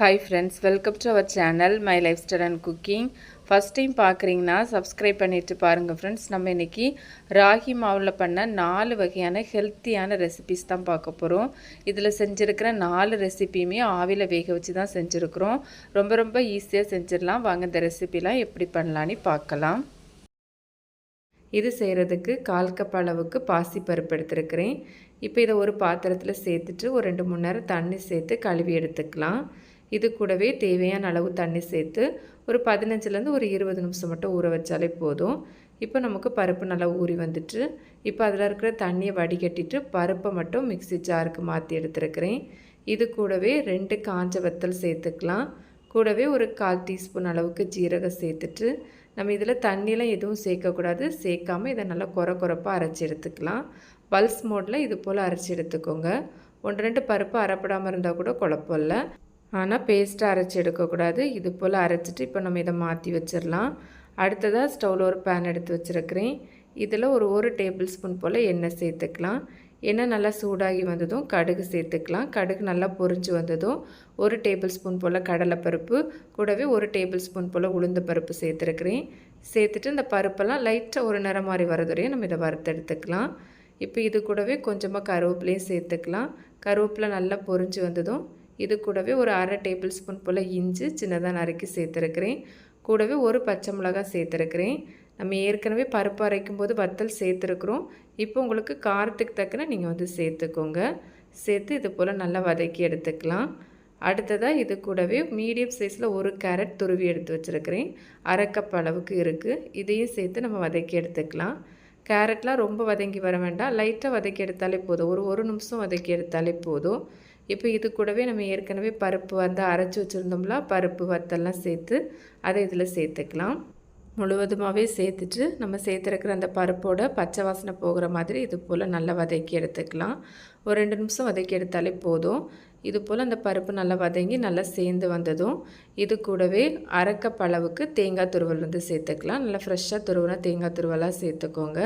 Hi friends, welcome to our channel My Lifestyle and Cooking. First time பார்க்குறீங்கன்னா subscribe பண்ணிட்டு பாருங்கள் friends. நம்ம இன்றைக்கி ராகி மாவில் பண்ண 4 வகையான ஹெல்த்தியான ரெசிபிஸ் தான் பார்க்க போகிறோம். இதில் செஞ்சுருக்கிற 4 ரெசிபியுமே ஆவியில் வேக வச்சு தான் செஞ்சுருக்கிறோம். ரொம்ப ஈஸியாக செஞ்சிடலாம். வாங்க இந்த ரெசிபிலாம் எப்படி பண்ணலான்னு பார்க்கலாம். இது செய்கிறதுக்கு 1/4 கப் அளவுக்கு பாசிப்பருப்பு எடுத்துருக்கிறேன். இப்போ இதை ஒரு பாத்திரத்தில் சேர்த்துட்டு ஒரு 2-3 நேரம் தண்ணி சேர்த்து கழுவி எடுத்துக்கலாம். இது கூடவே தேவையான அளவு தண்ணி சேர்த்து ஒரு 15லேருந்து ஒரு 20 நிமிஷம் மட்டும் ஊற வச்சாலே போதும். இப்போ நமக்கு பருப்பு நல்லா ஊறி வந்துட்டு இப்போ அதில் இருக்கிற தண்ணியை வடிகட்டிட்டு பருப்பை மட்டும் மிக்ஸி ஜாருக்கு மாற்றி எடுத்துருக்கிறேன். இது கூடவே 2 காஞ்ச வத்தல் சேர்த்துக்கலாம். கூடவே ஒரு 1/4 டீஸ்பூன் அளவுக்கு ஜீரகம் சேர்த்துட்டு நம்ம இதில் தண்ணியெலாம் எதுவும் சேர்க்கக்கூடாது. சேர்க்காமல் இதை நல்லா கொரப்பாக அரைச்சி எடுத்துக்கலாம். பல்ஸ் மோடில் இது போல் அரைச்சி எடுத்துக்கோங்க. 1-2 பருப்பு அரைப்படாமல் இருந்தால் கூட குழப்பம் இல்லை. ஆனால் பேஸ்ட்டாக அரைச்சி எடுக்கக்கூடாது. இது போல் அரைச்சிட்டு இப்போ நம்ம இதை மாற்றி வச்சிடலாம். அடுத்ததாக ஸ்டவ்வில் ஒரு பேன் எடுத்து வச்சுருக்கிறேன். இதில் ஒரு டேபிள் ஸ்பூன் போல் எண்ணெய் சேர்த்துக்கலாம். எண்ணெய் நல்லா சூடாகி வந்ததும் கடுகு சேர்த்துக்கலாம். கடுகு நல்லா பொரிஞ்சு வந்ததும் 1 டேபிள் ஸ்பூன் போல் கடலைப்பருப்பு கூடவே 1 டேபிள் ஸ்பூன் போல் உளுந்து பருப்பு சேர்த்துருக்கிறேன். சேர்த்துட்டு இந்த பருப்பெல்லாம் லைட்டாக ஒரு நிறம் மாதிரி வரதுவரையும் நம்ம இதை வறுத்தெடுத்துக்கலாம். இப்போ இது கூடவே கொஞ்சமாக கருவேப்பிலையும் சேர்த்துக்கலாம். கருவேப்பிலை நல்லா பொரிஞ்சு வந்ததும் இது கூடவே ஒரு 1/2 டேபிள் ஸ்பூன் போல் இஞ்சி சின்னதாக நறுக்கி சேர்த்துருக்கிறேன். கூடவே ஒரு பச்சை மிளகாய் சேர்த்துருக்கிறேன். நம்ம ஏற்கனவே பருப்பு அரைக்கும் போது வத்தல் சேர்த்துருக்குறோம். இப்போ உங்களுக்கு காரத்துக்கு தக்கன நீங்கள் வந்து சேர்த்துக்கோங்க. சேர்த்து இது போல் நல்லா வதக்கி எடுத்துக்கலாம். அடுத்ததாக இது கூடவே மீடியம் சைஸில் ஒரு கேரட் துருவி எடுத்து வச்சுருக்கிறேன். 1/2 கப் அளவுக்கு இருக்குது. இதையும் சேர்த்து நம்ம வதக்கி எடுத்துக்கலாம். கேரட்லாம் ரொம்ப வதங்கி வர வேண்டாம். லைட்டாக வதக்கி எடுத்தாலே போதும். ஒரு நிமிஷம் வதக்கி எடுத்தாலே போதும். இப்போ இது கூடவே நம்ம ஏற்கனவே பருப்பு வந்து அரைச்சி வச்சுருந்தோம்ல, பருப்பு வத்தெல்லாம் சேர்த்து அதை இதில் சேர்த்துக்கலாம். முழுவதுமாகவே சேர்த்துட்டு நம்ம சேர்த்துருக்கிற அந்த பருப்போட பச்சை வாசனை போகிற மாதிரி இது போல் நல்லா வதக்கி எடுத்துக்கலாம். ஒரு 2 நிமிஷம் வதக்கி எடுத்தாலே போதும். இது போல் அந்த பருப்பு நல்லா வதங்கி நல்லா சேர்ந்து வந்ததும் இது கூடவே 1/2 கப் அளவுக்கு தேங்காய் துருவல் வந்து சேர்த்துக்கலாம். நல்லா ஃப்ரெஷ்ஷாக துருவினா தேங்காய் துருவலாக சேர்த்துக்கோங்க.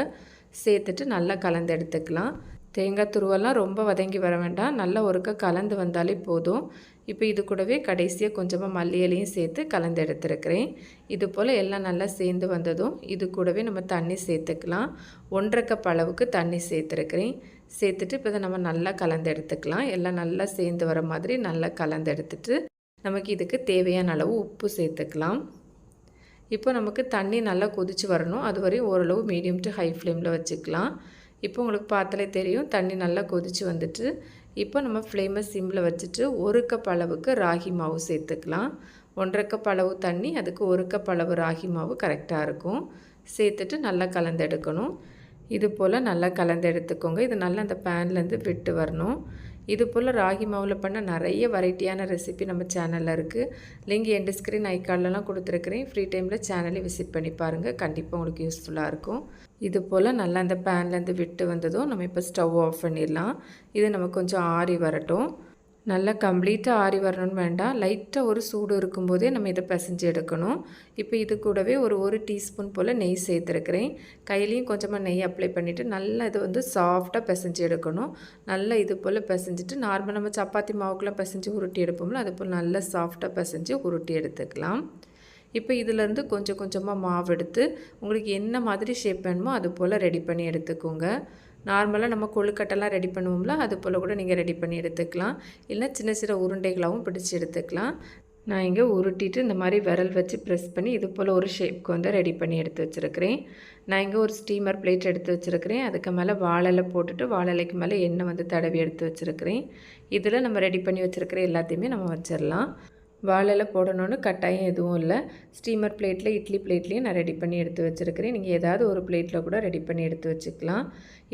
சேர்த்துட்டு நல்லா கலந்து எடுத்துக்கலாம். தேங்காய் துருவெல்லாம் ரொம்ப வதங்கி வர வேண்டாம். நல்லா ஒருக்க கலந்து வந்தாலே போதும். இப்போ இது கூடவே கடைசியாக கொஞ்சமாக மல்லி இலையும் சேர்த்து கலந்து எடுத்துருக்கிறேன். இது போல் எல்லாம் நல்லா சேர்ந்து வந்ததும் இது கூடவே நம்ம தண்ணி சேர்த்துக்கலாம். 1/2 கப் அளவுக்கு தண்ணி சேர்த்துருக்கிறேன். சேர்த்துட்டு இப்போ இதை நம்ம நல்லா கலந்து எடுத்துக்கலாம். எல்லாம் நல்லா சேர்ந்து வர மாதிரி நல்லா கலந்து எடுத்துட்டு நமக்கு இதுக்கு தேவையான அளவு உப்பு சேர்த்துக்கலாம். இப்போ நமக்கு தண்ணி நல்லா கொதித்து வரணும். அது வரையும் ஓரளவு மீடியம் டு ஹை ஃப்ளேமில் வச்சுக்கலாம். இப்போ உங்களுக்கு பார்த்தாலே தெரியும் தண்ணி நல்லா கொதித்து வந்துட்டு இப்போ நம்ம ஃப்ளேமை சிம்மில் வச்சுட்டு 1 கப் அளவுக்கு ராகி மாவு சேர்த்துக்கலாம். 1/2 கப் அளவு தண்ணி, அதுக்கு 1 கப் அளவு ராகி மாவு கரெக்டாக இருக்கும். சேர்த்துட்டு நல்லா கலந்தெடுக்கணும். இது போல் நல்லா கலந்து எடுத்துக்கோங்க. இது நல்லா அந்த பேன்லேருந்து விட்டு வரணும். இது போல் ராகி மாவில் பண்ண நிறைய வெரைட்டியான ரெசிபி நம்ம சேனலில் இருக்குது. லிங்க் எண்ட் ஸ்க்ரீன் ஐக்கார்ட்லலாம் கொடுத்துருக்குறேன். ஃப்ரீ டைமில் சேனலை விசிட் பண்ணி பாருங்கள். கண்டிப்பாக உங்களுக்கு யூஸ்ஃபுல்லாக இருக்கும். இது போல் நல்லா அந்த பேன்லேருந்து விட்டு வந்ததும் நம்ம இப்போ ஸ்டவ் ஆஃப் பண்ணிடலாம். இது நமக்கு கொஞ்சம் ஆறி வரட்டும். நல்லா கம்ப்ளீட்டாக ஆறி வரணும்னு வேண்டாம். லைட்டாக ஒரு சூடு இருக்கும்போதே நம்ம இதை பிசைஞ்சு எடுக்கணும். இப்போ இது கூடவே ஒரு டீஸ்பூன் போல் நெய் சேர்த்துருக்கிறேன். கையிலையும் கொஞ்சமாக நெய் அப்ளை பண்ணிவிட்டு நல்லா இதை வந்து சாஃப்டாக பிசைஞ்சு எடுக்கணும். நல்லா இது போல் பிசைஞ்சிட்டு நார்மல் நம்ம சப்பாத்தி மாவுக்கெலாம் பிசைஞ்சு உருட்டி எடுப்போம்ல, அது போல் நல்லா சாஃப்டாக பிசைஞ்சு உருட்டி எடுத்துக்கலாம். இப்போ இதிலேருந்து கொஞ்சம் கொஞ்சமாக மாவு எடுத்து உங்களுக்கு என்ன மாதிரி ஷேப் வேணுமோ அது போல் ரெடி பண்ணி எடுத்துக்கோங்க. நார்மலாக நம்ம கொழுக்கட்டெல்லாம் ரெடி பண்ணுவோம்ல, அது போல் கூட நீங்கள் ரெடி பண்ணி எடுத்துக்கலாம். இல்லை சின்ன சின்ன உருண்டைகளாகவும் பிடிச்சி எடுத்துக்கலாம். நான் இங்கே உருட்டிட்டு இந்த மாதிரி விரல் வச்சு ப்ரெஸ் பண்ணி இது போல் ஒரு ஷேப்க்கு வந்து ரெடி பண்ணி எடுத்து வச்சுருக்கிறேன். நான் இங்கே ஒரு ஸ்டீமர் பிளேட் எடுத்து வச்சுருக்கிறேன். அதுக்கு மேலே வாழை போட்டுட்டு வாழைக்கு மேலே எண்ணெய் வந்து தடவி எடுத்து வச்சுருக்கிறேன். இதில் நம்ம ரெடி பண்ணி வச்சுருக்கிற எல்லாத்தையுமே நம்ம வச்சிடலாம். வாழை போடணுன்னு கட்டாயம் எதுவும் இல்லை. ஸ்டீமர் பிளேட்டில் இட்லி பிளேட்லேயும் நான் ரெடி பண்ணி எடுத்து வச்சுருக்கிறேன். நீங்கள் ஏதாவது ஒரு பிளேட்டில் கூட ரெடி பண்ணி எடுத்து வச்சுக்கலாம்.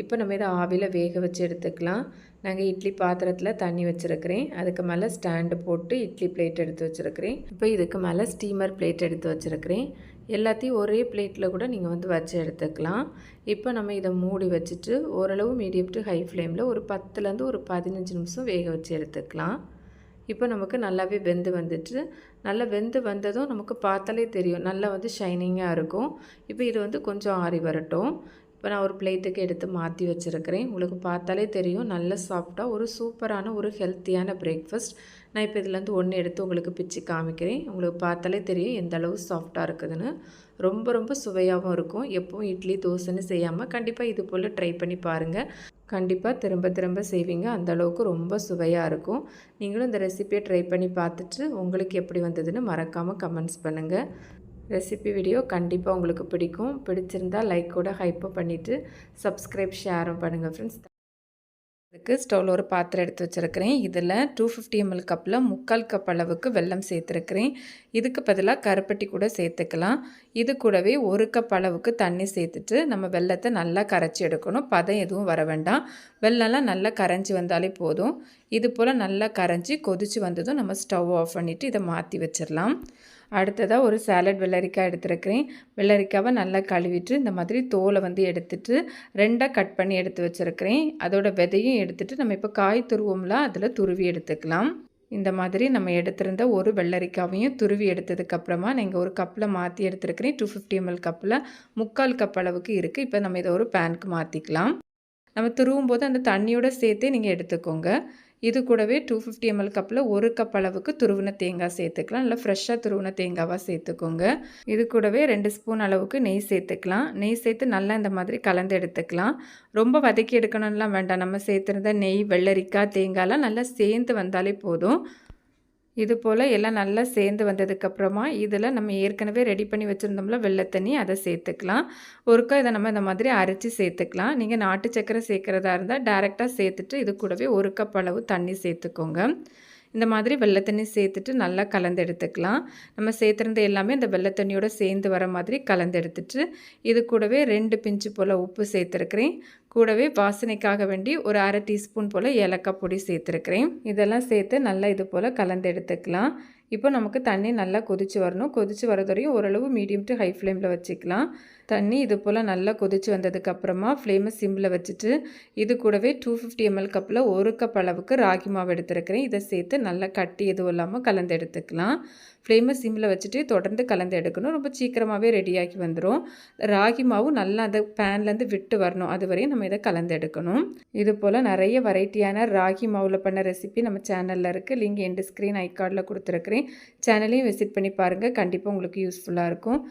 இப்போ நம்ம இதை ஆவியில் வேக வச்சு எடுத்துக்கலாம். நாங்கள் இட்லி பாத்திரத்தில் தண்ணி வச்சுருக்கிறேன். அதுக்கு மேலே ஸ்டாண்டு போட்டு இட்லி பிளேட் எடுத்து வச்சுருக்கிறேன். இப்போ இதுக்கு மேலே ஸ்டீமர் பிளேட் எடுத்து வச்சுருக்கிறேன். எல்லாத்தையும் ஒரே பிளேட்டில் கூட நீங்கள் வந்து வச்சு எடுத்துக்கலாம். இப்போ நம்ம இதை மூடி வச்சுட்டு ஓரளவு மீடியம் டு ஹை ஃப்ளேமில் ஒரு 10லேருந்து ஒரு 15 நிமிஷம் வேக வச்சு எடுத்துக்கலாம். இப்போ நமக்கு நல்லாவே வெந்து வந்துட்டு நல்லா வெந்து வந்ததும் நமக்கு பார்த்தாலே தெரியும் நல்லா வந்து ஷைனிங்காக இருக்கும். இப்போ இது வந்து கொஞ்சம் ஆறி வரட்டும். இப்போ நான் ஒரு பிளேட்டுக்கு எடுத்து மாற்றி வச்சுருக்கிறேன். உங்களுக்கு பார்த்தாலே தெரியும் நல்ல சாஃப்டாக ஒரு சூப்பரான ஒரு ஹெல்த்தியான பிரேக்ஃபாஸ்ட். நான் இப்போ இதுலேருந்து ஒன்று எடுத்து உங்களுக்கு பிச்சு காமிக்கிறேன். உங்களுக்கு பார்த்தாலே தெரியும் எந்த அளவு சாஃப்டாக இருக்குதுன்னு. ரொம்ப ரொம்ப சுவையாகவும் இருக்கும். எப்பவும் இட்லி தோசைன்னு செய்யாமல் கண்டிப்பாக இது போல் ட்ரை பண்ணி பாருங்கள். கண்டிப்பாக திரும்ப திரும்ப செய்வீங்க. அந்தளவுக்கு ரொம்ப சுவையாக இருக்கும். நீங்களும் இந்த ரெசிபியை ட்ரை பண்ணி பார்த்துட்டு உங்களுக்கு எப்படி வந்ததுன்னு மறக்காமல் கமெண்ட்ஸ் பண்ணுங்கள். ரெசிபி வீடியோ கண்டிப்பாக உங்களுக்கு பிடிக்கும். பிடிச்சிருந்தால் லைக்கோட ஹைப்பும் பண்ணிவிட்டு சப்ஸ்கிரைப் ஷேரும் பண்ணுங்கள் ஃப்ரெண்ட்ஸ். அதுக்கு ஸ்டவ்வில் ஒரு பாத்திரம் எடுத்து வச்சுருக்கிறேன். இதில் 250 ml கப்பில் 3/4 கப் அளவுக்கு வெல்லம் சேர்த்துருக்கிறேன். இதுக்கு பதிலாக கருப்பட்டி கூட சேர்த்துக்கலாம். இது கூடவே 1 கப் அளவுக்கு தண்ணி சேர்த்துட்டு நம்ம வெல்லத்தை நல்லா கரைச்சி எடுக்கணும். பதம் எதுவும் வர வேண்டாம். வெல்லம்லாம் நல்லா கரைஞ்சி வந்தாலே போதும். இது போல் நல்லா கரைஞ்சி கொதித்து வந்ததும் நம்ம ஸ்டவ் ஆஃப் பண்ணிவிட்டு இதை மாற்றி வச்சிடலாம். அடுத்ததாக ஒரு சாலட் வெள்ளரிக்காய் எடுத்துருக்கிறேன். வெள்ளரிக்காவை நல்லா கழுவிட்டு இந்த மாதிரி தோலை எடுத்துட்டு 2ஆக கட் பண்ணி எடுத்து வச்சுருக்கிறேன். அதோட விதையும் எடுத்துகிட்டு நம்ம இப்போ காய் துருவோம்ல அதில் துருவி எடுத்துக்கலாம். இந்த மாதிரி நம்ம எடுத்திருந்த ஒரு வெள்ளரிக்காவையும் துருவி எடுத்ததுக்கப்புறமா நீங்கள் ஒரு கப்பில் மாற்றி எடுத்துருக்கிறேன். 250 ml கப்பில் 3/4 கப் அளவுக்கு இருக்குது. இப்போ நம்ம இதை ஒரு பேனுக்கு மாற்றிக்கலாம். நம்ம துருவும் போது அந்த தண்ணியோட சேர்த்தே நீங்கள் எடுத்துக்கோங்க. இது கூடவே 250 ml கப்பில் 1 கப் அளவுக்கு துருவின தேங்காய் சேர்த்துக்கலாம். நல்லா ஃப்ரெஷ்ஷாக துருவின தேங்காவாக சேர்த்துக்கோங்க. இது கூடவே 2 ஸ்பூன் அளவுக்கு நெய் சேர்த்துக்கலாம். நெய் சேர்த்து நல்லா இந்த மாதிரி கலந்து எடுத்துக்கலாம். ரொம்ப வதக்கி எடுக்கணும்லாம் வேண்டாம். நம்ம சேர்த்துருந்த நெய், வெள்ளரிக்காய், தேங்காய்லாம் நல்லா சேர்ந்து வந்தாலே போதும். இது போல் எல்லாம் நல்லா சேர்ந்து வந்ததுக்கப்புறமா இதில் நம்ம ஏற்கனவே ரெடி பண்ணி வச்சுருந்தோம்ல வெள்ளை தண்ணி, அதை சேர்த்துக்கலாம். ஒருக்கா இதை நம்ம இந்த மாதிரி அரைச்சி சேர்த்துக்கலாம். நீங்கள் நாட்டு சக்கரை சேர்க்குறதா இருந்தால் டைரெக்டாக சேர்த்துட்டு இது கூடவே 1 கப் அளவு தண்ணி சேர்த்துக்கோங்க. இந்த மாதிரி வெள்ளை தண்ணி சேர்த்துட்டு நல்லா கலந்து எடுத்துக்கலாம். நம்ம சேர்த்துருந்த எல்லாமே இந்த வெள்ளை தண்ணியோடு சேர்ந்து வர மாதிரி கலந்து எடுத்துட்டு இது கூடவே 2 பிஞ்சு போல் உப்பு சேர்த்துருக்கிறேன். கூடவே வாசனைக்காக வேண்டி ஒரு 1/2 டீஸ்பூன் போல் ஏலக்காய் பொடி சேர்த்துருக்கிறேன். இதெல்லாம் சேர்த்து நல்லா இது போல் கலந்து எடுத்துக்கலாம். இப்போ நமக்கு தண்ணி நல்லா கொதித்து வரணும். கொதித்து வரது வரையும் ஓரளவு மீடியம் டு ஹை ஃப்ளேமில் வச்சுக்கலாம். தண்ணி இது போல் நல்லா கொதித்து வந்ததுக்கப்புறமா ஃப்ளேமை சிம்மில் வச்சுட்டு இது கூடவே 250 ml கப்பில் 1 கப் அளவுக்கு ராகி மாவு எடுத்துருக்கிறேன். இதை சேர்த்து நல்லா கட்டி எதுவும் இல்லாமல் கலந்து எடுத்துக்கலாம். ஃப்ளேமை சிம்மில் வச்சுட்டு தொடர்ந்து கலந்து எடுக்கணும். ரொம்ப சீக்கிரமாகவே ரெடியாகி வந்துடும். ராகி மாவு நல்லா அந்த பேன்லேருந்து விட்டு வரணும். அது வரையும் நம்ம இதை கலந்து எடுக்கணும். இது போல் நிறைய வெரைட்டியான ராகி மாவில் பண்ண ரெசிபி நம்ம சேனலில் இருக்குது. லிங்க் எண்டு ஸ்க்ரீன் ஐகார்டில் கொடுத்துருக்குறேன். சேனலையும் விசிட் பண்ணி பாருங்கள். கண்டிப்பாக உங்களுக்கு யூஸ்ஃபுல்லாக இருக்கும்.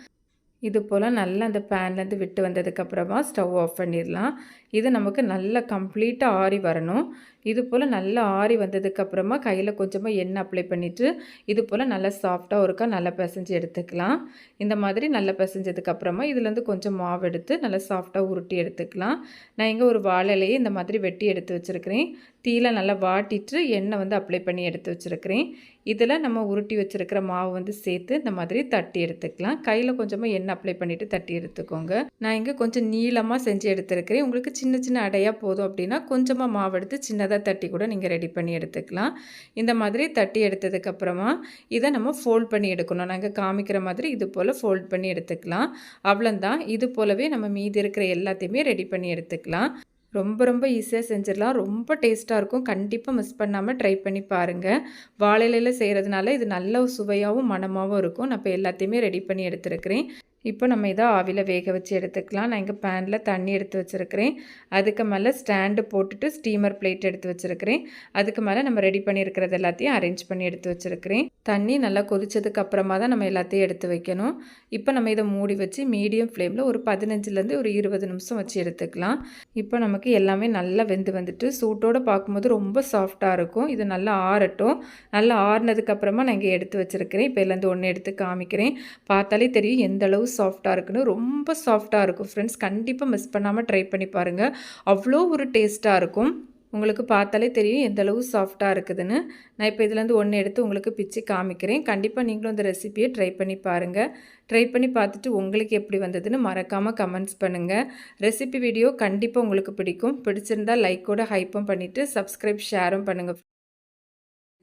இது போல் நல்லா அந்த பேன்லேருந்து விட்டு வந்ததுக்கப்புறமா ஸ்டவ் ஆஃப் பண்ணிடலாம். இது நமக்கு நல்லா கம்ப்ளீட்டாக ஆறி வரணும். இது போல் நல்லா ஆறி வந்ததுக்கப்புறமா கையில் கொஞ்சமாக எண்ணெய் அப்ளை பண்ணிவிட்டு இது போல் நல்லா சாஃப்டாக ஒருக்கா நல்லா பிசைஞ்சு எடுத்துக்கலாம். இந்த மாதிரி நல்லா பிசைஞ்சதுக்கப்புறமா இதுலேருந்து கொஞ்சம் மாவு எடுத்து நல்லா சாஃப்டாக உருட்டி எடுத்துக்கலாம். நான் இங்கே ஒரு வாழையிலையே இந்த மாதிரி வெட்டி எடுத்து வச்சுருக்கிறேன். தீயில நல்லா வாட்டிட்டு எண்ணெய் அப்ளை பண்ணி எடுத்து வச்சுருக்கிறேன். இதில் நம்ம உருட்டி வச்சுருக்கிற மாவு சேர்த்து இந்த மாதிரி தட்டி எடுத்துக்கலாம். கையில் கொஞ்சமாக எண்ணெய் அப்ளை பண்ணிவிட்டு தட்டி எடுத்துக்கோங்க. நான் இங்கே கொஞ்சம் நீளமாக செஞ்சு எடுத்துருக்கிறேன். உங்களுக்கு சின்ன சின்ன அடையாக போதும் அப்படின்னா கொஞ்சமாக மாவு எடுத்து சின்னதாக தட்டி கூட நீங்கள் ரெடி பண்ணி எடுத்துக்கலாம். இந்த மாதிரி தட்டி எடுத்ததுக்கப்புறமா இதை நம்ம ஃபோல்ட் பண்ணி எடுக்கணும். நாங்கள் காமிக்கிற மாதிரி இது போல் ஃபோல்ட் பண்ணி எடுத்துக்கலாம். அவ்வளோதான். இது போலவே நம்ம மீதி இருக்கிற எல்லாத்தையுமே ரெடி பண்ணி எடுத்துக்கலாம். ரொம்ப ரொம்ப ஈஸியாக செஞ்சிடலாம். ரொம்ப டேஸ்ட்டாக இருக்கும். கண்டிப்பாக மிஸ் பண்ணாமல் ட்ரை பண்ணி பாருங்கள். வாழை இலையில் செய்கிறதுனால இது நல்ல சுவையாகவும் மணமாகவும் இருக்கும். நான் இப்போ எல்லாத்தையுமே ரெடி பண்ணி எடுத்துருக்கிறேன். இப்போ நம்ம இதை ஆவியில் வேக வச்சு எடுத்துக்கலாம். நான் இங்கே பேனில் தண்ணி எடுத்து வச்சுருக்கிறேன். அதுக்கு மேலே ஸ்டாண்டு போட்டுட்டு ஸ்டீமர் பிளேட் எடுத்து வச்சுருக்கிறேன். அதுக்கு மேலே நம்ம ரெடி பண்ணியிருக்கிறது எல்லாத்தையும் அரேஞ்ச் பண்ணி எடுத்து வச்சுருக்கிறேன். தண்ணி நல்லா கொதிச்சதுக்கு அப்புறமா தான் நம்ம எல்லாத்தையும் எடுத்து வைக்கணும். இப்போ நம்ம இதை மூடி வச்சு மீடியம் ஃப்ளேமில் ஒரு 15லேருந்து ஒரு 20 நிமிஷம் வச்சு எடுத்துக்கலாம். இப்போ நமக்கு எல்லாமே நல்லா வெந்து வந்துட்டு சூட்டோடு பார்க்கும்போது ரொம்ப சாஃப்டாக இருக்கும். இது நல்லா ஆறட்டும். நல்லா ஆறுனதுக்கப்புறமா நான் இங்கே எடுத்து வச்சுருக்கிறேன். இப்போ இதுலேருந்து ஒன்று எடுத்து காமிக்கிறேன். பார்த்தாலே தெரியும் எந்த அளவு சாஃப்டாக இருக்குன்னு. ரொம்ப சாஃப்டாக இருக்கும் ஃப்ரெண்ட்ஸ். கண்டிப்பாக மிஸ் பண்ணாமல் ட்ரை பண்ணி பாருங்கள். அவ்வளோ ஒரு டேஸ்ட்டாக இருக்கும். உங்களுக்கு பார்த்தாலே தெரியும் எந்த அளவு சாஃப்டாக இருக்குதுன்னு. நான் இப்போ இதுலேருந்து ஒன்று எடுத்து உங்களுக்கு பிச்சு காமிக்கிறேன். கண்டிப்பாக நீங்களும் இந்த ரெசிபியை ட்ரை பண்ணி பாருங்கள். ட்ரை பண்ணி பார்த்துட்டு உங்களுக்கு எப்படி வந்ததுன்னு மறக்காமல் கமெண்ட்ஸ் பண்ணுங்கள். ரெசிபி வீடியோ கண்டிப்பாக உங்களுக்கு பிடிக்கும். பிடிச்சிருந்தால் லைக்கோட ஹைப்பும் பண்ணிவிட்டு சப்ஸ்கிரைப் ஷேரும் பண்ணுங்கள்.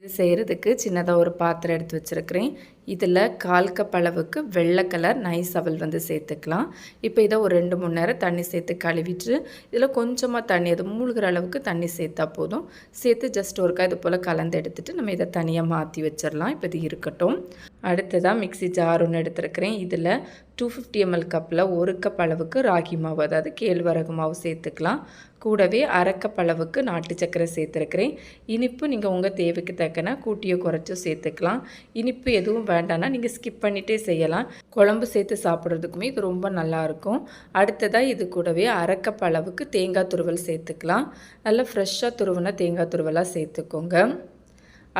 இது செய்கிறதுக்கு சின்னதாக ஒரு பாத்திரம் எடுத்து வச்சுருக்கிறேன். இதில் 1/4 கப் அளவுக்கு வெள்ளை கலர் நைஸ் அவல் வந்து சேர்த்துக்கலாம். இப்போ இதை ஒரு 2-3 நேரம் தண்ணி சேர்த்து கழுவிட்டு இதில் கொஞ்சமாக தண்ணி அது மூழ்கிற அளவுக்கு தண்ணி சேர்த்தா போதும். சேர்த்து ஜஸ்ட் ஒருக்கா இது போல் கலந்து எடுத்துகிட்டு நம்ம இதை தனியாக மாற்றி வச்சிடலாம். இப்போ இது இருக்கட்டும். அடுத்ததாக மிக்ஸி ஜார் ஒன்று எடுத்துருக்கிறேன். இதில் 250 ml கப்பில் 1 கப் அளவுக்கு ராகி மாவு அதாவது கேழ்வரகு மாவு சேர்த்துக்கலாம். கூடவே 1/2 கப் அளவுக்கு நாட்டு சர்க்கரை சேர்த்துருக்கிறேன். இனிப்பு நீங்கள் உங்கள் தேவைக்கு தக்கன கூட்டியோ குறைச்சோ சேர்த்துக்கலாம். இனிப்பு எதுவும் வேண்டாம்னா நீங்கள் ஸ்கிப் பண்ணிகிட்டே செய்யலாம். குழம்பு சேர்த்து சாப்பிட்றதுக்குமே இது ரொம்ப நல்லாயிருக்கும். அடுத்ததாக இது கூடவே 1/2 கப் அளவுக்கு தேங்காய் துருவல் சேர்த்துக்கலாம். நல்லா ஃப்ரெஷ்ஷாக துருவின தேங்காய் துருவலாக சேர்த்துக்கோங்க.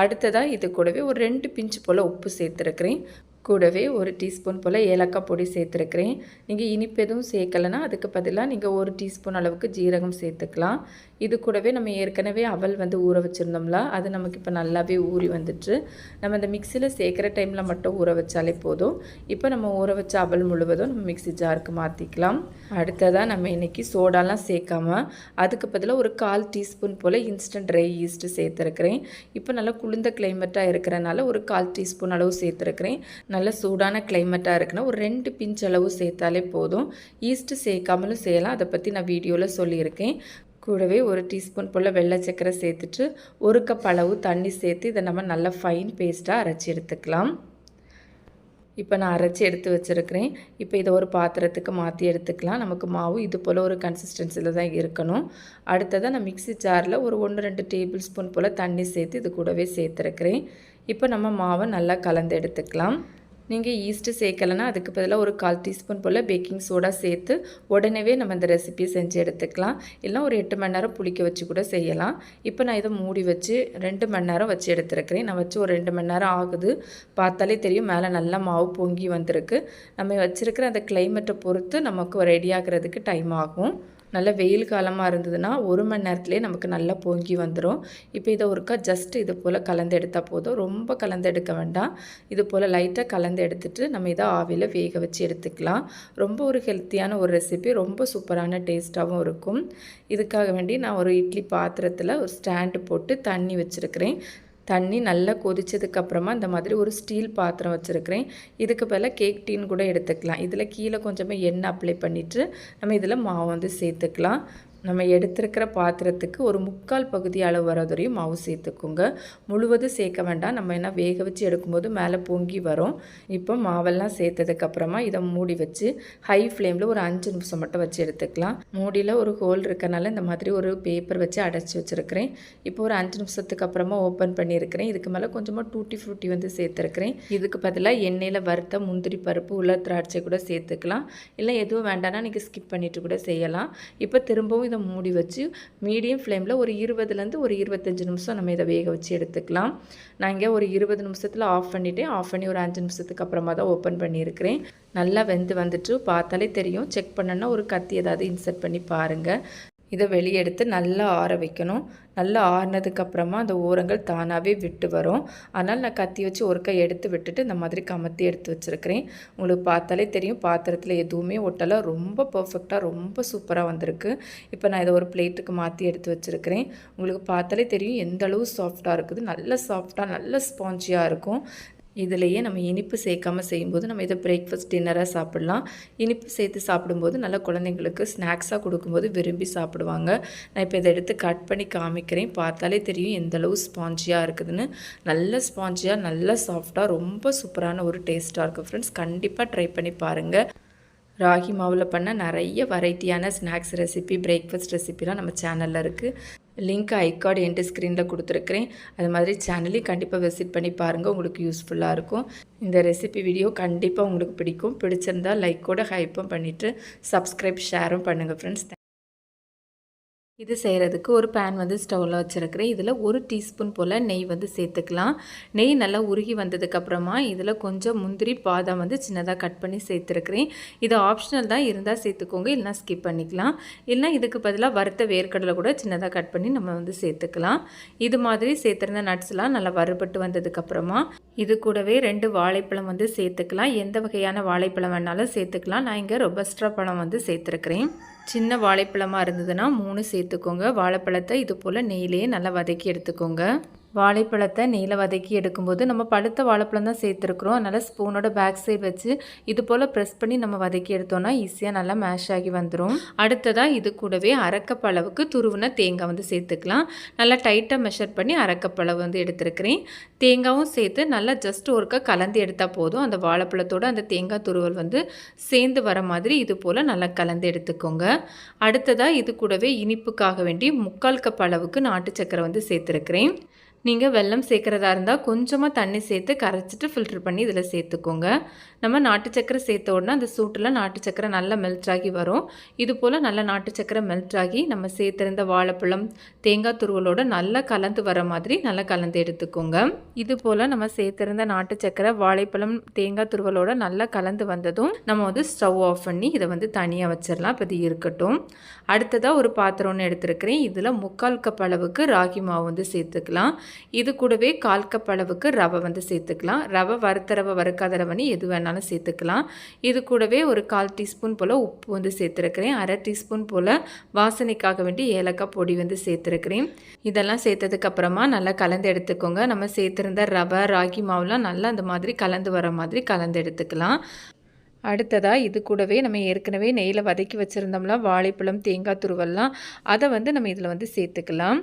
அடுத்ததாக இது கூடவே ஒரு 2 பிஞ்சு போல் உப்பு சேர்த்துருக்கிறேன். கூடவே 1 டீஸ்பூன் போல் ஏலக்காய் பொடி சேர்த்துருக்கிறேன். நீங்கள் இனிப்பு எதுவும் சேர்க்கலைன்னா அதுக்கு பதிலாக நீங்கள் 1 டீஸ்பூன் அளவுக்கு ஜீரகம் சேர்த்துக்கலாம். இது கூடவே நம்ம ஏற்கனவே அவல் வந்து ஊற வச்சுருந்தோம்ல, அது நமக்கு இப்போ நல்லாவே ஊறி வந்துட்டு நம்ம இந்த மிக்சியில் சேர்க்குற டைமில் மட்டும் ஊற வச்சாலே போதும். இப்போ நம்ம ஊற வச்ச அவல் முழுவதும் நம்ம மிக்ஸி ஜாருக்கு மாற்றிக்கலாம். அடுத்ததாக நம்ம இன்றைக்கி சோடாலாம் சேர்க்காம அதுக்கு பதிலாக ஒரு 1/4 டீஸ்பூன் போல் இன்ஸ்டன்ட் ட்ரை ஈஸ்ட்டு சேர்த்துருக்கிறேன். இப்போ நல்லா குளிர்ந்த கிளைமேட்டாக இருக்கிறனால ஒரு 1/4 டீஸ்பூன் அளவு சேர்த்துருக்கிறேன். நல்ல சூடான கிளைமேட்டாக இருக்குன்னா ஒரு 2 பிஞ்ச் அளவு சேர்த்தாலே போதும். ஈஸ்ட்டு சேர்க்காமலும் செய்யலாம், அதை பற்றி நான் வீடியோவில் சொல்லியிருக்கேன். கூடவே 1 டீஸ்பூன் போல் வெள்ளை சர்க்கரை சேர்த்துட்டு 1 கப் அளவு தண்ணி சேர்த்து இதை நம்ம நல்லா ஃபைன் பேஸ்ட்டாக அரைச்சி எடுத்துக்கலாம். இப்போ நான் அரைச்சி எடுத்து வச்சுருக்கிறேன். இப்போ இதை ஒரு பாத்திரத்துக்கு மாற்றி எடுத்துக்கலாம். நமக்கு மாவு இது போல் ஒரு கன்சிஸ்டன்சியில் தான் இருக்கணும். அடுத்ததாக நான் மிக்ஸி ஜாரில் ஒரு 1-2 டேபிள் ஸ்பூன் போல் தண்ணி சேர்த்து இது கூடவே சேர்த்துருக்கிறேன். இப்போ நம்ம மாவை நல்லா கலந்து எடுத்துக்கலாம். நீங்கள் ஈஸ்ட்டு சேர்க்கலைன்னா அதுக்கு பதிலாக ஒரு 1/4 டீஸ்பூன் போல் பேக்கிங் சோடா சேர்த்து உடனே நம்ம இந்த ரெசிபி செஞ்சு எடுத்துக்கலாம். இல்லை ஒரு 8 மணி நேரம் புளிக்க வச்சு கூட செய்யலாம். இப்போ நான் இதை மூடி வச்சு 2 மணி நேரம் வச்சு எடுத்துருக்கிறேன். நான் வச்சு ஒரு 2 மணி நேரம் ஆகுது. பார்த்தாலே தெரியும் மேலே நல்லா மாவு பொங்கி வந்திருக்கு. நம்ம வச்சுருக்கிற அந்த கிளைமேட்டை பொறுத்து நமக்கு ரெடி ஆகிறதுக்கு டைம் ஆகும். நல்ல வெயில் காலமாக இருந்ததுன்னா 1 மணி நேரத்துலேயே நமக்கு நல்லா பொங்கி வந்துடும். இப்போ இதை ஒருக்கா ஜஸ்ட் இது போல் கலந்து எடுத்தால் போதும். ரொம்ப கலந்து எடுக்க வேண்டாம். இது போல் லைட்டாக கலந்து எடுத்துகிட்டு நம்ம இதை ஆவியில் வேக வச்சு எடுத்துக்கலாம். ரொம்ப ஒரு ஹெல்த்தியான ஒரு ரெசிபி, ரொம்ப சூப்பரான டேஸ்ட்டாகவும் இருக்கும். இதுக்காக வேண்டி நான் ஒரு இட்லி பாத்திரத்தில் ஒரு ஸ்டாண்டு போட்டு தண்ணி வச்சுருக்கிறேன். தண்ணி நல்லா கொதிச்சதுக்கப்புறமா இந்த மாதிரி ஒரு ஸ்டீல் பாத்திரம் வச்சுருக்கிறேன். இதுக்கு பதிலாக கேக் டீன் கூட எடுத்துக்கலாம். இதில் கீழே கொஞ்சமாக எண்ணெய் அப்ளை பண்ணிவிட்டு நம்ம இதில் மாவு வந்து சேர்த்துக்கலாம். நம்ம எடுத்துருக்கிற பாத்திரத்துக்கு ஒரு 3/4 பகுதி அளவு வரதுவரையும் மாவு சேர்த்துக்குங்க. முழுவதும் சேர்க்க வேண்டாம். நம்ம என்ன வேக வச்சு எடுக்கும்போது மேலே பொங்கி வரும். இப்போ மாவெல்லாம் சேர்த்ததுக்கப்புறமா இதை மூடி வச்சு ஹை ஃப்ளேமில் ஒரு 5 நிமிஷம் மட்டும் வச்சு எடுத்துக்கலாம். மூடியில் ஒரு ஹோல் இருக்கனால இந்த மாதிரி ஒரு பேப்பர் வச்சு அடைச்சி வச்சுருக்கிறேன். இப்போ ஒரு 5 நிமிஷத்துக்கு அப்புறமா ஓப்பன் பண்ணியிருக்கிறேன். இதுக்கு மேலே கொஞ்சமாக டூட்டி ஃப்ரூட்டி வந்து சேர்த்துருக்கிறேன். இதுக்கு பதிலாக எண்ணெயில் வறுத்த முந்திரி பருப்பு உள்ள திராட்சை கூட சேர்த்துக்கலாம். இல்லை எதுவும் வேண்டாம்னா நீங்கள் ஸ்கிப் பண்ணிவிட்டு கூட செய்யலாம். இப்போ திரும்பவும் இதை மூடி வச்சு மீடியம் ஃப்ளேமில் ஒரு 20லேருந்து ஒரு 25 நிமிஷம் நம்ம இதை வேக வச்சு எடுத்துக்கலாம். நான் இங்கே ஒரு 20 நிமிஷத்தில் ஆஃப் பண்ணிவிட்டேன். ஆஃப் பண்ணி ஒரு 5 நிமிஷத்துக்கு அப்புறமா தான் ஓப்பன் பண்ணியிருக்கிறேன். நல்லா வெந்து வந்துட்டு பார்த்தாலே தெரியும். செக் பண்ணோன்னா ஒரு கத்தி ஏதாவது இன்சர்ட் பண்ணி பாருங்கள். இதை வெளியே எடுத்து நல்லா ஆற வைக்கணும். நல்லா ஆறினதுக்கப்புறமா அந்த ஓரங்கள் தானாகவே விட்டு வரும். அதனால் நான் கத்தி வச்சு ஒருக்கா எடுத்து விட்டுட்டு இந்த மாதிரி கமத்தி எடுத்து வச்சுருக்கிறேன். உங்களுக்கு பார்த்தாலே தெரியும் பாத்திரத்தில் எதுவுமே ஒட்டலை. ரொம்ப பர்ஃபெக்டாக ரொம்ப சூப்பராக வந்திருக்கு. இப்போ நான் இதை ஒரு பிளேட்டுக்கு மாற்றி எடுத்து வச்சுருக்கிறேன். உங்களுக்கு பார்த்தாலே தெரியும் எந்த அளவு சாஃப்டாக இருக்குது. நல்ல சாஃப்டாக நல்ல ஸ்பாஞ்சியாக இருக்கும். இதிலேயே நம்ம இனிப்பு சேர்க்காமல் செய்யும்போது நம்ம இதை பிரேக்ஃபாஸ்ட் டின்னராக சாப்பிட்லாம். இனிப்பு சேர்த்து சாப்பிடும்போது நல்லா குழந்தைங்களுக்கு ஸ்நாக்ஸாக கொடுக்கும்போது விரும்பி சாப்பிடுவாங்க. நான் இப்போ இதை எடுத்து கட் பண்ணி காமிக்கிறேன். பார்த்தாலே தெரியும் எந்தளவு ஸ்பாஞ்சியாக இருக்குதுன்னு. நல்ல ஸ்பாஞ்சியாக நல்ல சாஃப்டாக ரொம்ப சூப்பரான ஒரு டேஸ்ட்டாக இருக்கும். ஃப்ரெண்ட்ஸ் கண்டிப்பாக ட்ரை பண்ணி பாருங்கள். ராகி மாவில் பண்ண நிறைய வெரைட்டியான ஸ்நாக்ஸ் ரெசிபி, பிரேக்ஃபாஸ்ட் ரெசிபிலாம் நம்ம சேனலில் இருக்குது. லிங்க் ஐகார்டு என்ட் ஸ்க்ரீனில் கொடுத்துருக்குறேன். அது மாதிரி சேனலையும் கண்டிப்பாக விசிட் பண்ணி பாருங்கள். உங்களுக்கு யூஸ்ஃபுல்லாக இருக்கும். இந்த ரெசிபி வீடியோ கண்டிப்பாக உங்களுக்கு பிடிக்கும். பிடிச்சிருந்தால் லைக்கோட ஹைப்பும் பண்ணிவிட்டு சப்ஸ்கிரைப் ஷேரும் பண்ணுங்கள் ஃப்ரெண்ட்ஸ். இது செய்கிறதுக்கு ஒரு பேன் வந்து ஸ்டவ்வில் வச்சுருக்கிறேன். இதில் 1 டீஸ்பூன் போல் நெய் வந்து சேர்த்துக்கலாம். நெய் நல்லா உருகி வந்ததுக்கப்புறமா இதில் கொஞ்சம் முந்திரி பாதாம் வந்து சின்னதாக கட் பண்ணி சேர்த்துருக்கிறேன். இது ஆப்ஷனல் தான், இருந்தால் சேர்த்துக்கோங்க, இல்லைனா ஸ்கிப் பண்ணிக்கலாம். இல்லைனா இதுக்கு பதிலாக வறுத்த வேர்க்கடலை கூட சின்னதாக கட் பண்ணி நம்ம வந்து சேர்த்துக்கலாம். இது மாதிரி சேர்த்துருந்த நட்ஸ்லாம் நல்லா வறுபட்டு வந்ததுக்கப்புறமா இது கூடவே 2 வாழைப்பழம் வந்து சேர்த்துக்கலாம். எந்த வகையான வாழைப்பழம் வேணாலும் சேர்த்துக்கலாம். நான் இங்கே ரொபஸ்ட்ரா பழம் வந்து சேர்த்துருக்கிறேன். சின்ன வாழைப்பழமாக இருந்ததுன்னா 3 சேர்த்துக்கோங்க. வாழைப்பழத்தை இது போல் நெய்யிலேயே நல்லா வதக்கி எடுத்துக்கோங்க. வாழைப்பழத்தை நெய்யில் வதக்கி எடுக்கும்போது நம்ம பழுத்த வாழைப்பழம் தான் சேர்த்துருக்குறோம். அதனால் ஸ்பூனோட பேக் சைடு வச்சு இது போல் ப்ரெஸ் பண்ணி நம்ம வதக்கி எடுத்தோன்னா ஈஸியாக நல்லா மேஷ் ஆகி வந்துடும். அடுத்ததாக இது கூடவே அரைக்கப் அளவுக்கு துருவின தேங்காய் வந்து சேர்த்துக்கலாம். நல்லா டைட்டாக மெஷர் பண்ணி அரைக்கப் அளவு வந்து எடுத்துருக்கிறேன். தேங்காயும் சேர்த்து நல்லா ஜஸ்ட் ஒருக்கா கலந்து எடுத்தால் போதும். அந்த வாழைப்பழத்தோட அந்த தேங்காய் துருவல் வந்து சேர்ந்து வர மாதிரி இது போல் நல்லா கலந்து எடுத்துக்கோங்க. அடுத்ததாக இது கூடவே இனிப்புக்காக வேண்டி 3/4 கப் அளவுக்கு நாட்டு சக்கரை வந்து சேர்த்துருக்கிறேன். நீங்கள் வெல்லம் சேர்க்குறதா இருந்தால் கொஞ்சமாக தண்ணி சேர்த்து கரைச்சிட்டு ஃபில்ட்ரு பண்ணி இதில் சேர்த்துக்கோங்க. நம்ம நாட்டு சக்கரை சேர்த்த உடனே அந்த சூட்டில் நாட்டு சக்கரை நல்லா மெல்ட் ஆகி வரும். இது போல் நல்லா நாட்டு சக்கரை மெல்ட் ஆகி நம்ம சேர்த்துருந்த வாழைப்பழம் தேங்காய் துருவலோடு நல்லா கலந்து வர மாதிரி நல்லா கலந்து எடுத்துக்கோங்க. இது போல் நம்ம சேர்த்துருந்த நாட்டு சக்கரை வாழைப்பழம் தேங்காய் துருவலோடு நல்லா கலந்து வந்ததும் நம்ம வந்து ஸ்டவ் ஆஃப் பண்ணி இதை வந்து தனியாக வச்சிடலாம். இப்போ இது இருக்கட்டும். அடுத்ததாக ஒரு பாத்திரம் ஒன்று எடுத்துருக்கிறேன். இதில் 3/4 கப் அளவுக்கு ராகி மாவு வந்து சேர்த்துக்கலாம். இது கூடவே 1/4 கப் அளவுக்கு ரவை வந்து சேர்த்துக்கலாம். ரவை வறுத்த ரவை வறுக்காத ரவைன்னு எது வேணாலும் சேர்த்துக்கலாம். இது கூடவே ஒரு 1/4 டீஸ்பூன் போல் உப்பு வந்து சேர்த்துருக்கிறேன். 1/2 டீஸ்பூன் போல் வாசனைக்காக வேண்டி ஏலக்காய் பொடி வந்து சேர்த்துருக்கிறேன். இதெல்லாம் சேர்த்ததுக்கப்புறமா நல்லா கலந்து எடுத்துக்கோங்க. நம்ம சேர்த்துருந்த ரவை ராகி மாவுலாம் நல்லா அந்த மாதிரி கலந்து வர மாதிரி கலந்து எடுத்துக்கலாம். அடுத்ததாக இது கூடவே நம்ம ஏற்கனவே நெய்யில் வதக்கி வச்சுருந்தோம்ல வாழைப்பழம் தேங்காய் துருவெல்லாம் அதை வந்து நம்ம இதில் வந்து சேர்த்துக்கலாம்.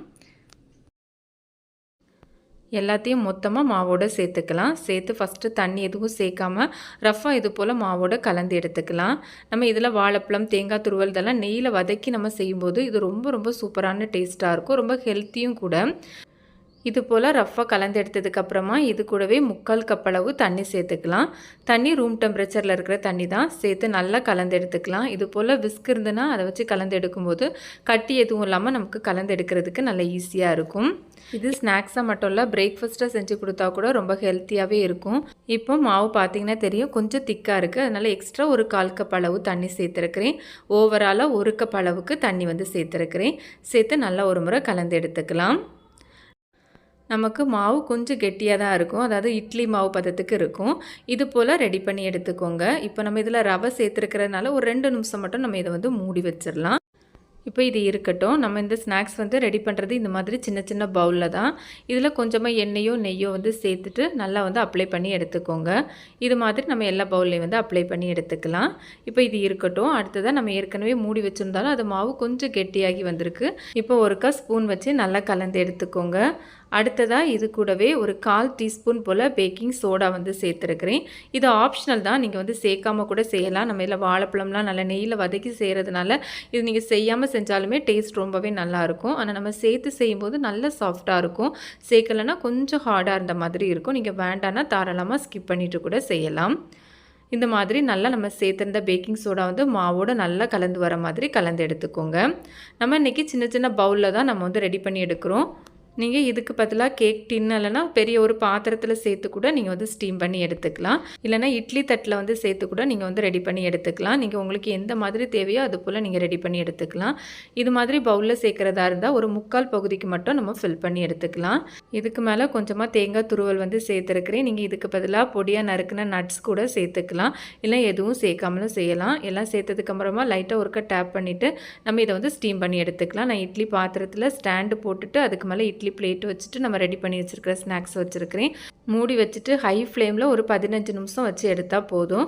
எல்லாத்தையும் மொத்தமாக மாவோடு சேர்த்துக்கலாம். சேர்த்து ஃபஸ்ட்டு தண்ணி எதுவும் சேர்க்காமல் ரஃப்பாக இது போல் மாவோடு கலந்து எடுத்துக்கலாம். நம்ம இதில் வாழைப்பழம் தேங்காய் துருவல் இதெல்லாம் நெய்யில் வதக்கி நம்ம செய்யும்போது இது ரொம்ப ரொம்ப சூப்பரான டேஸ்ட்டாக இருக்கும். ரொம்ப ஹெல்த்தியும் கூட. இது போல் ரஃப்பாக கலந்து எடுத்ததுக்கப்புறமா இது கூடவே 3/4 கப் அளவு தண்ணி சேர்த்துக்கலாம். தண்ணி ரூம் டெம்பரேச்சரில் இருக்கிற தண்ணி தான் சேர்த்து நல்லா கலந்து எடுத்துக்கலாம். இது போல் விஸ்க் இருந்துன்னா அதை வச்சு கலந்து எடுக்கும்போது கட்டி எதுவும் இல்லாமல் நமக்கு கலந்து எடுக்கிறதுக்கு நல்லா ஈஸியாக இருக்கும். இது ஸ்நாக்ஸாக மட்டும் இல்லை, பிரேக்ஃபாஸ்ட்டாக செஞ்சு கொடுத்தா கூட ரொம்ப ஹெல்த்தியாகவே இருக்கும். இப்போ மாவு பார்த்திங்கன்னா தெரியும் கொஞ்சம் திக்காக இருக்குது. அதனால் எக்ஸ்ட்ரா ஒரு 1/4 கப் அளவு தண்ணி சேர்த்துருக்கிறேன். ஓவராலாக 1 கப் அளவுக்கு தண்ணி வந்து சேர்த்துருக்கிறேன். சேர்த்து நல்லா ஒரு முறை கலந்து எடுத்துக்கலாம். நமக்கு மாவு கொஞ்சம் கெட்டியாக தான் இருக்கும். அதாவது இட்லி மாவு பதத்துக்கு இருக்கும். இது போல் ரெடி பண்ணி எடுத்துக்கோங்க. இப்போ நம்ம இதில் ரவை சேர்த்துருக்கிறதுனால ஒரு 2 நிமிஷம் மட்டும் நம்ம இதை வந்து மூடி வச்சிடலாம். இப்போ இது இருக்கட்டும். நம்ம இந்த ஸ்நாக்ஸ் வந்து ரெடி பண்ணுறது இந்த மாதிரி சின்ன சின்ன பவுலில் தான். இதில் கொஞ்சமாக எண்ணெயோ நெய்யோ வந்து சேர்த்துட்டு நல்லா வந்து அப்ளை பண்ணி எடுத்துக்கோங்க. இது மாதிரி நம்ம எல்லா பவுல்லையும் வந்து அப்ளை பண்ணி எடுத்துக்கலாம். இப்போ இது இருக்கட்டும். அடுத்ததாக நம்ம ஏற்கனவே மூடி வச்சுருந்தாலும் அது மாவு கொஞ்சம் கெட்டியாகி வந்திருக்கு. இப்போ ஒருக்கா ஸ்பூன் வச்சு நல்லா கலந்து எடுத்துக்கோங்க. அடுத்ததாக இது கூடவே ஒரு 1/4 டீஸ்பூன் போல் பேக்கிங் சோடா வந்து சேர்த்துருக்கிறேன். இது ஆப்ஷனல் தான். நீங்கள் வந்து சேர்க்காமல் கூட செய்யலாம். நம்ம இதில் வாழைப்பழம்லாம் நல்லா நெய்யில் வதக்கி செய்கிறதுனால இது நீங்கள் செய்யாமல் செஞ்சாலுமே டேஸ்ட் ரொம்பவே நல்லாயிருக்கும். ஆனால் நம்ம சேர்த்து செய்யும்போது நல்ல சாஃப்டாக இருக்கும். சேர்க்கலைன்னா கொஞ்சம் ஹார்டாக இருந்த மாதிரி இருக்கும். நீங்கள் வேண்டான்னா தாராளமாக ஸ்கிப் பண்ணிவிட்டு கூட செய்யலாம். இந்த மாதிரி நல்லா நம்ம சேர்த்துருந்த பேக்கிங் சோடா வந்து மாவோடு நல்லா கலந்து வர மாதிரி கலந்து எடுத்துக்கோங்க. நம்ம இன்றைக்கி சின்ன சின்ன பவுலில் தான் நம்ம வந்து ரெடி பண்ணி எடுக்கிறோம். நீங்கள் இதுக்கு பதிலாக கேக் டின் இல்லைனா பெரிய ஒரு பாத்திரத்தில் சேர்த்து கூட நீங்கள் வந்து ஸ்டீம் பண்ணி எடுத்துக்கலாம். இல்லைனா இட்லி தட்டில் வந்து சேர்த்து கூட நீங்கள் வந்து ரெடி பண்ணி எடுத்துக்கலாம். நீங்கள் உங்களுக்கு எந்த மாதிரி தேவையோ அது போல் நீங்கள் ரெடி பண்ணி எடுத்துக்கலாம். இது மாதிரி பவுலில் சேர்க்குறதா இருந்தால் ஒரு 3/4 பகுதிக்கு மட்டும் நம்ம ஃபில் பண்ணி எடுத்துக்கலாம். இதுக்கு மேலே கொஞ்சமாக தேங்காய் துருவல் வந்து சேர்த்துருக்கிறேன். நீங்கள் இதுக்கு பதிலாக பொடியாக நறுக்குன நட்ஸ் கூட சேர்த்துக்கலாம். இல்லை எதுவும் சேர்க்காமலும் செய்யலாம். எல்லாம் சேர்த்ததுக்கப்புறமா லைட்டாக ஒருக்க டேப் பண்ணிவிட்டு நம்ம இதை வந்து ஸ்டீம் பண்ணி எடுத்துக்கலாம். நான் இட்லி பாத்திரத்தில் ஸ்டாண்டு போட்டுட்டு அதுக்கு மேலே இட்லி பிளேட் வச்சுட்டு நம்ம ரெடி பண்ணி வச்சுருக்கிற ஸ்நாக்ஸ் வச்சுருக்கிறேன். மூடி வச்சுட்டு ஹை ஃப்ளேமில் ஒரு 15 நிமிஷம் வச்சு எடுத்தால் போதும்.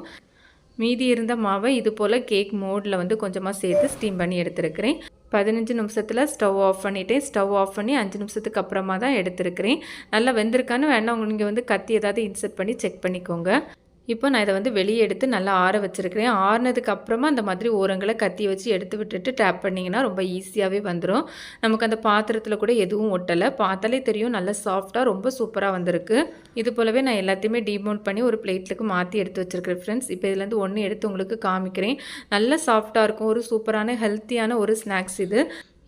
மீதி இருந்த மாவை இது போல் கேக் மோடில் வந்து கொஞ்சமாக சேர்த்து ஸ்டீம் பண்ணி எடுத்துருக்கிறேன். 15 நிமிஷத்தில் ஸ்டவ் ஆஃப் பண்ணிவிட்டேன். ஸ்டவ் ஆஃப் பண்ணி 5 நிமிஷத்துக்கு அப்புறமா தான் எடுத்துருக்கிறேன். நல்லா வெந்திருக்கான்னு வேணா நீங்கள் வந்து கத்தி ஏதாவது இன்சர்ட் பண்ணி செக் பண்ணிக்கோங்க. இப்போ நான் இதை வந்து வெளியே எடுத்து நல்லா ஆற வச்சுருக்கிறேன். ஆறுனதுக்கு அப்புறமா அந்த மாதிரி ஓரங்களை கத்தி வச்சு எடுத்து விட்டுட்டு டேப் பண்ணிங்கன்னா ரொம்ப ஈஸியாகவே வந்துடும். நமக்கு அந்த பாத்திரத்தில் கூட எதுவும் ஒட்டலை. பார்த்தாலே தெரியும் நல்லா சாஃப்டாக ரொம்ப சூப்பராக வந்திருக்கு. இது போலவே நான் எல்லாத்தையுமே டீமோல்ட் பண்ணி ஒரு பிளேட்டுக்கு மாற்றி எடுத்து வச்சுருக்கிறேன் ஃப்ரெண்ட்ஸ். இப்போ இதுலேருந்து ஒன்று எடுத்து உங்களுக்கு காமிக்கிறேன். நல்லா சாஃப்டாக இருக்கும். ஒரு சூப்பரான ஹெல்த்தியான ஒரு ஸ்நாக்ஸ் இது.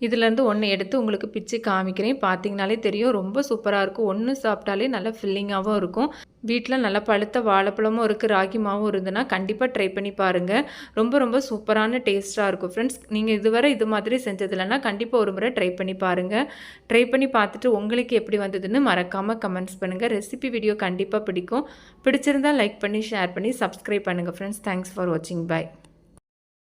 இதுலேருந்து ஒன்று எடுத்து உங்களுக்கு பிச்சு காமிக்கிறேன். பார்த்தீங்கனாலே தெரியும் ரொம்ப சூப்பராக இருக்கும். ஒன்று சாப்பிட்டாலே நல்லா ஃபில்லிங்காகவும் இருக்கும். வீட்டில் நல்லா பழுத்த வாழைப்பழமும் இருக்குது, ராகி மாவும் இருந்ததுன்னா கண்டிப்பாக ட்ரை பண்ணி பாருங்கள். ரொம்ப ரொம்ப சூப்பரான டேஸ்ட்டாக இருக்கும் ஃப்ரெண்ட்ஸ். நீங்கள் இதுவரை இது மாதிரி செஞ்சதில்லைன்னா கண்டிப்பாக ஒரு முறை ட்ரை பண்ணி பாருங்கள். ட்ரை பண்ணி பார்த்துட்டு உங்களுக்கு எப்படி வந்ததுன்னு மறக்காமல் கமெண்ட்ஸ் பண்ணுங்கள். ரெசிபி வீடியோ கண்டிப்பாக பிடிக்கும். பிடிச்சிருந்தால் லைக் பண்ணி ஷேர் பண்ணி சப்ஸ்கிரைப் பண்ணுங்கள் ஃப்ரெண்ட்ஸ். தேங்க்ஸ் ஃபார் வாட்சிங். பை.